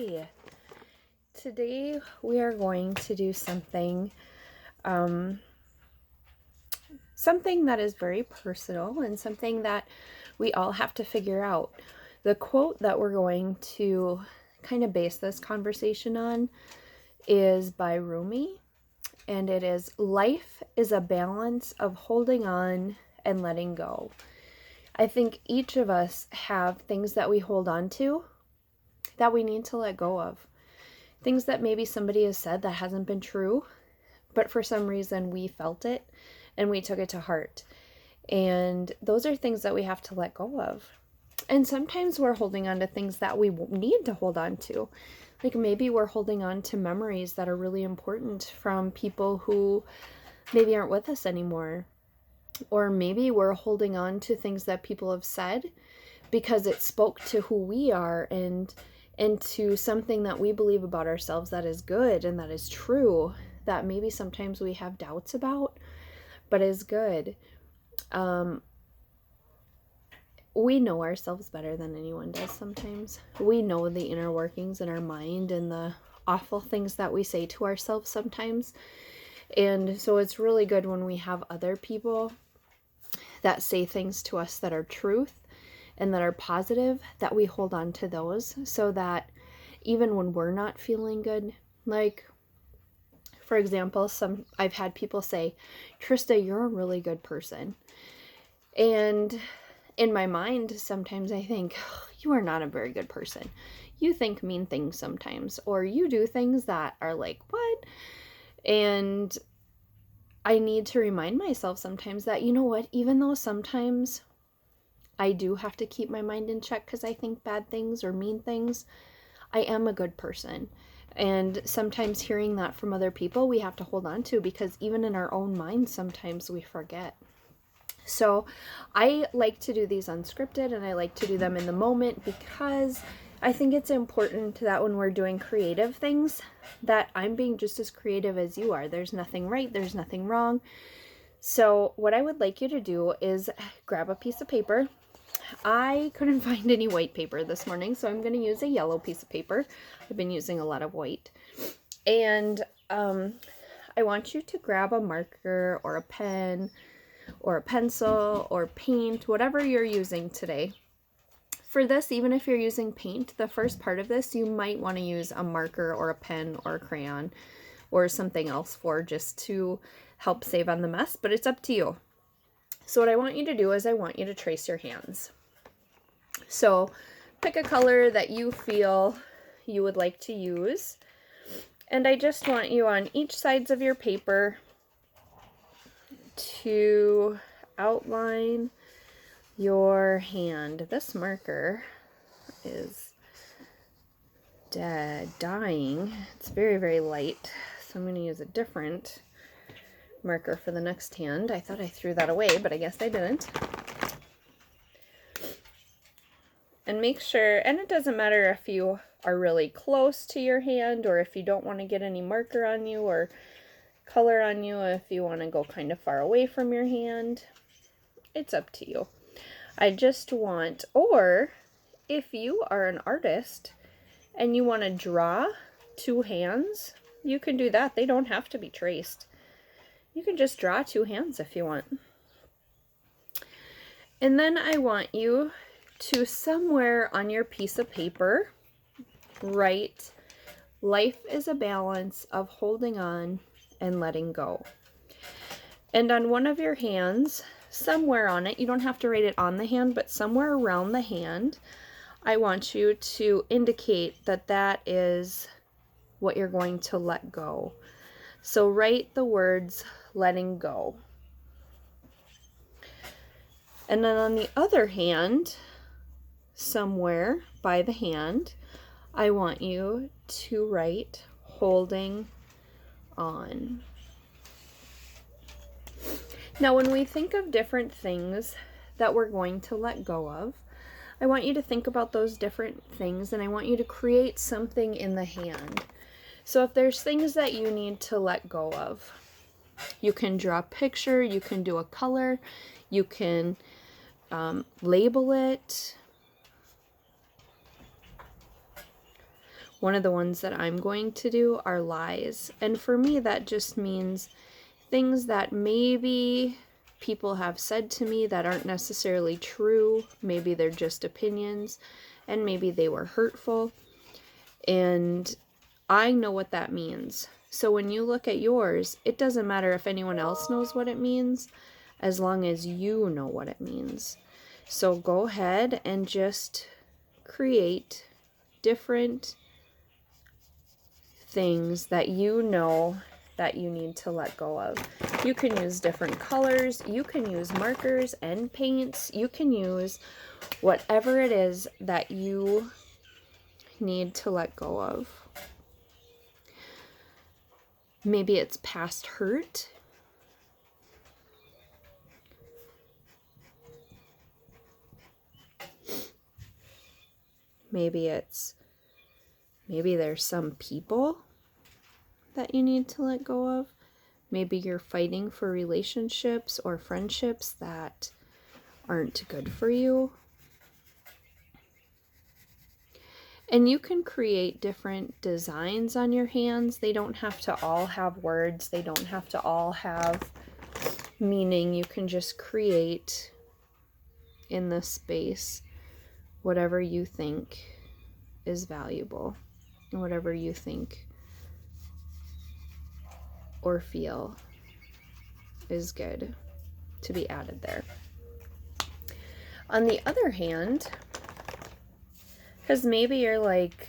Hi. Today we are going to do something that is very personal and something that we all have to figure out. The quote that we're going to kind of base this conversation on is by Rumi, and it is, "Life is a balance of holding on and letting go." I think each of us have things that we hold on to that we need to let go of. Things that maybe somebody has said that hasn't been true, but for some reason we felt it and we took it to heart. And those are things that we have to let go of. And sometimes we're holding on to things that we need to hold on to. Like maybe we're holding on to memories that are really important from people who maybe aren't with us anymore. Or maybe we're holding on to things that people have said because it spoke to who we are and to something that we believe about ourselves that is good and that is true, that maybe sometimes we have doubts about, but is good. We know ourselves better than anyone does sometimes. We know the inner workings in our mind and the awful things that we say to ourselves sometimes. And so it's really good when we have other people that say things to us that are truth and that are positive, that we hold on to those, so that even when we're not feeling good, like for example, I've had people say, "Trista, you're a really good person." And in my mind, sometimes I think, "You are not a very good person. You think mean things sometimes, or you do things that are like, what?" And I need to remind myself sometimes that, you know what, even though sometimes I do have to keep my mind in check because I think bad things or mean things, I am a good person. And sometimes hearing that from other people, we have to hold on to, because even in our own minds, sometimes we forget. So I like to do these unscripted, and I like to do them in the moment, because I think it's important that when we're doing creative things, that I'm being just as creative as you are. There's nothing right, there's nothing wrong. So what I would like you to do is grab a piece of paper. I couldn't find any white paper this morning, so I'm going to use a yellow piece of paper. I've been using a lot of white. And I want you to grab a marker or a pen or a pencil or paint, whatever you're using today. For this, even if you're using paint, the first part of this, you might want to use a marker or a pen or a crayon or something else for, just to help save on the mess, but it's up to you. So what I want you to do is I want you to trace your hands. So pick a color that you feel you would like to use. And I just want you on each sides of your paper to outline your hand. This marker is dying. It's very, very light. So I'm going to use a different marker for the next hand. I thought I threw that away, but I guess I didn't. And make sure, and it doesn't matter if you are really close to your hand or if you don't want to get any marker on you or color on you, if you want to go kind of far away from your hand, it's up to you. I just want, or if you are an artist and you want to draw two hands, you can do that. They don't have to be traced. You can just draw two hands if you want. And then I want you to, somewhere on your piece of paper, write, "Life is a balance of holding on and letting go." And on one of your hands, somewhere on it, you don't have to write it on the hand, but somewhere around the hand, I want you to indicate that that is what you're going to let go. So write the words "letting go." And then on the other hand, somewhere by the hand, I want you to write "holding on." Now, when we think of different things that we're going to let go of, I want you to think about those different things, and I want you to create something in the hand. So if there's things that you need to let go of, you can draw a picture, you can do a color, you can label it. One of the ones that I'm going to do are lies. And for me, that just means things that maybe people have said to me that aren't necessarily true. Maybe they're just opinions, and maybe they were hurtful. And I know what that means. So when you look at yours, it doesn't matter if anyone else knows what it means, as long as you know what it means. So go ahead and just create different things that you know that you need to let go of. You can use different colors, you can use markers and paints, you can use whatever it is that you need to let go of. Maybe it's past hurt. Maybe there's some people that you need to let go of. Maybe you're fighting for relationships or friendships that aren't good for you. And you can create different designs on your hands. They don't have to all have words. They don't have to all have meaning. You can just create in this space whatever you think is valuable, whatever you think or feel is good to be added there. On the other hand, because maybe you're like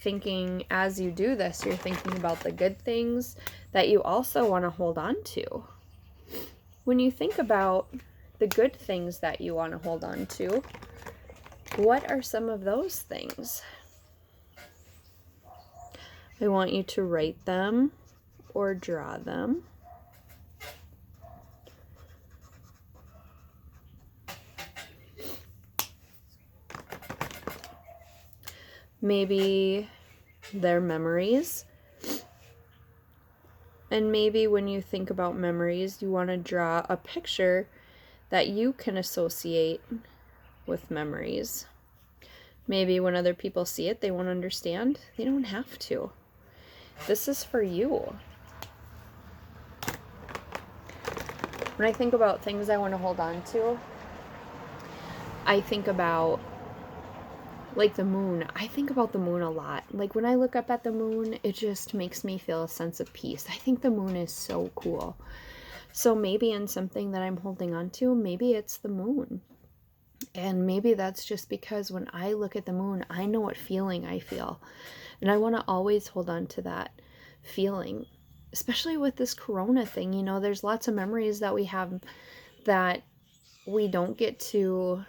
thinking as you do this, you're thinking about the good things that you also want to hold on to. When you think about the good things that you want to hold on to, what are some of those things? I want you to write them or draw them. Maybe they're memories. And maybe when you think about memories, you want to draw a picture that you can associate with memories. Maybe when other people see it, they won't understand. They don't have to. This is for you. When I think about things I want to hold on to, I think about like the moon. I think about the moon a lot. Like when I look up at the moon, it just makes me feel a sense of peace. I think the moon is so cool. So maybe in something that I'm holding on to, maybe it's the moon. And maybe that's just because when I look at the moon, I know what feeling I feel. And I want to always hold on to that feeling, especially with this corona thing. You know, there's lots of memories that we have that we don't get to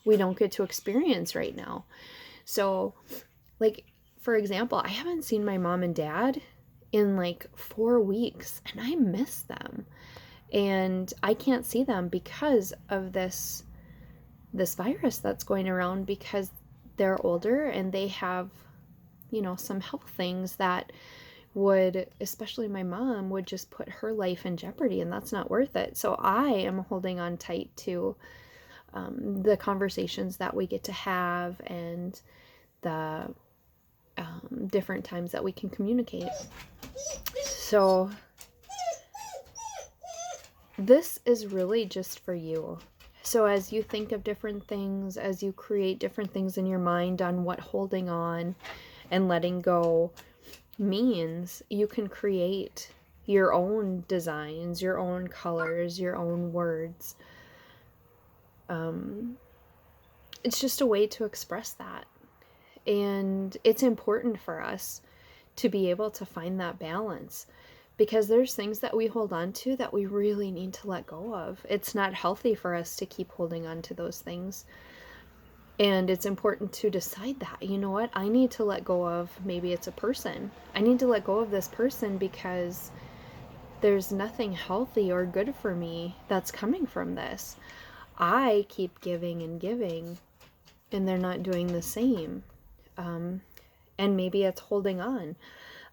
experience right now. So, like, for example, I haven't seen my mom and dad in like 4 weeks, and I miss them. And I can't see them because of this virus that's going around, because they're older and they have, you know, some health things that would, especially my mom, would just put her life in jeopardy, and that's not worth it. So I am holding on tight to the conversations that we get to have and the different times that we can communicate. So this is really just for you. So as you think of different things, as you create different things in your mind on what holding on and letting go means, you can create your own designs, your own colors, your own words. It's just a way to express that. And it's important for us to be able to find that balance, because there's things that we hold on to that we really need to let go of. It's not healthy for us to keep holding on to those things. And it's important to decide that, you know what, I need to let go of, maybe it's a person. I need to let go of this person because there's nothing healthy or good for me that's coming from this. I keep giving and giving, and they're not doing the same. And maybe it's holding on.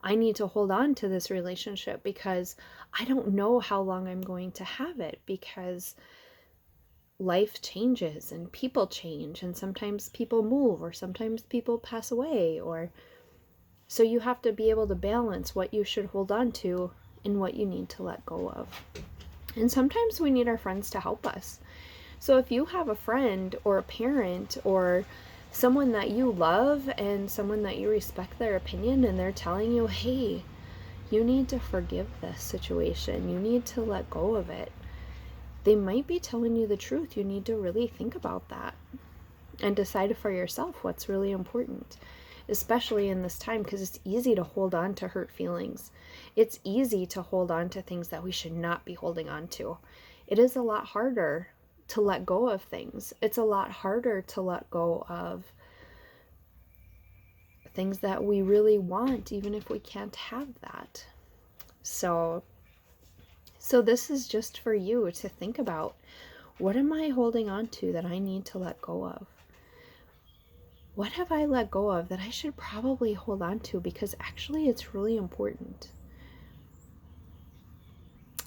I need to hold on to this relationship because I don't know how long I'm going to have it, because life changes and people change, and sometimes people move, or sometimes people pass away, or So you have to be able to balance what you should hold on to and what you need to let go of. And sometimes we need our friends to help us. So if you have a friend or a parent or someone that you love and someone that you respect their opinion, and they're telling you, hey, you need to forgive this situation, you need to let go of it, they might be telling you the truth. You need to really think about that and decide for yourself what's really important, especially in this time, because it's easy to hold on to hurt feelings. It's easy to hold on to things that we should not be holding on to. It is a lot harder to let go of things. It's a lot harder to let go of things that we really want, even if we can't have that. So this is just for you to think about. What am I holding on to that I need to let go of? What have I let go of that I should probably hold on to because actually it's really important?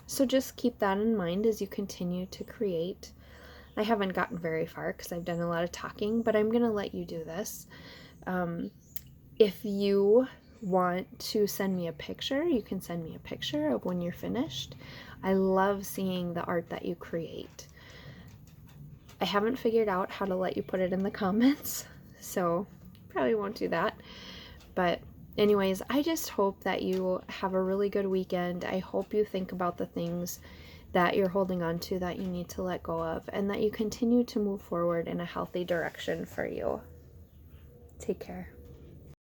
So just keep that in mind as you continue to create. I haven't gotten very far because I've done a lot of talking, but I'm going to let you do this. If you want to send me a picture, you can send me a picture of when you're finished. I love seeing the art that you create. I haven't figured out how to let you put it in the comments, so probably won't do that. But anyways, I just hope that you have a really good weekend. I hope you think about the things that you're holding on to that you need to let go of, and that you continue to move forward in a healthy direction for you. Take care.